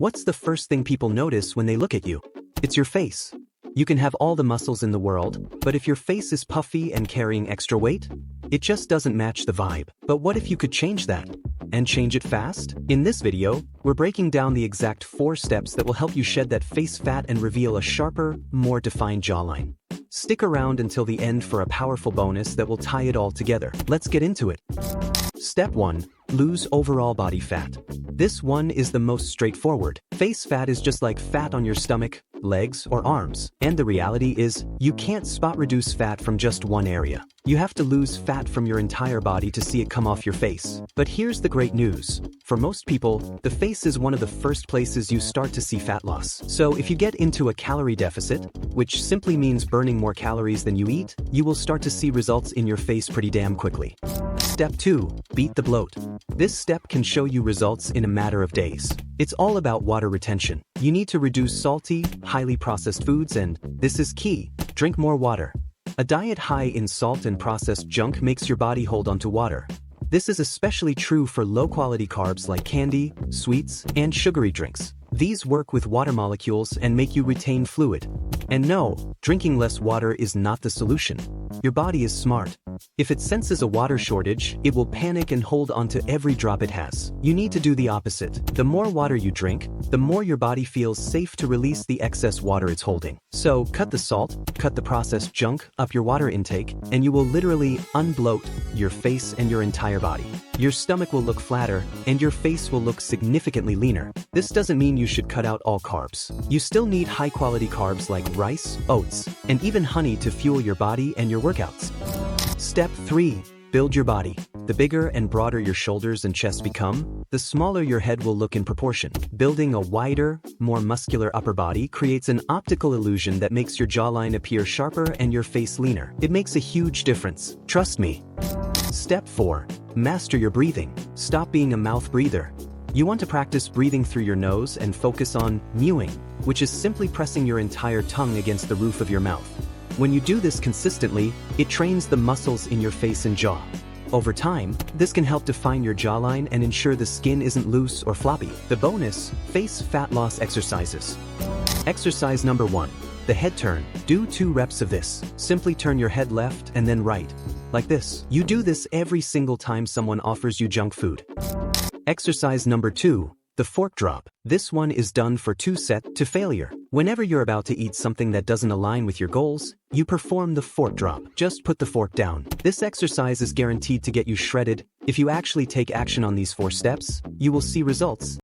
What's the first thing people notice when they look at you? It's your face. You can have all the muscles in the world, but if your face is puffy and carrying extra weight, it just doesn't match the vibe. But what if you could change that? And change it fast? In this video, we're breaking down the exact 4 steps that will help you shed that face fat and reveal a sharper, more defined jawline. Stick around until the end for a powerful bonus that will tie it all together. Let's get into it. Step 1. Lose overall body fat. This one is the most straightforward. Face fat is just like fat on your stomach, legs, or arms. And the reality is, you can't spot reduce fat from just one area. You have to lose fat from your entire body to see it come off your face. But here's the great news. For most people, the face is one of the first places you start to see fat loss. So if you get into a calorie deficit, which simply means burning more calories than you eat, you will start to see results in your face pretty damn quickly. Step 2. Beat the bloat. This step can show you results in a matter of days. It's all about water retention. You need to reduce salty, highly processed foods, and this is key, drink more water. A diet high in salt and processed junk makes your body hold onto water. This is especially true for low-quality carbs like candy, sweets, and sugary drinks. These work with water molecules and make you retain fluid. And no, drinking less water is not the solution. Your body is smart. If it senses a water shortage, it will panic and hold onto every drop it has. You need to do the opposite. The more water you drink, the more your body feels safe to release the excess water it's holding. So cut the salt, cut the processed junk, up your water intake, and you will literally unbloat your face and your entire body. Your stomach will look flatter, and your face will look significantly leaner. This doesn't mean you should cut out all carbs. You still need high-quality carbs like rice, oats, and even honey to fuel your body and your workouts. Step 3. Build your body. The bigger and broader your shoulders and chest become, the smaller your head will look in proportion. Building a wider, more muscular upper body creates an optical illusion that makes your jawline appear sharper and your face leaner. It makes a huge difference. Trust me. Step 4. Master your breathing. Stop being a mouth breather. You want to practice breathing through your nose and focus on mewing, which is simply pressing your entire tongue against the roof of your mouth. When you do this consistently, it trains the muscles in your face and jaw. Over time, this can help define your jawline and ensure the skin isn't loose or floppy. The bonus, face fat loss exercises. Exercise number 1. The head turn. Do 2 reps of this. Simply turn your head left and then right. Like this. You do this every single time someone offers you junk food. Exercise number 2. The fork drop. This one is done for 2 sets to failure. Whenever you're about to eat something that doesn't align with your goals, you perform the fork drop. Just put the fork down. This exercise is guaranteed to get you shredded. If you actually take action on these 4 steps, you will see results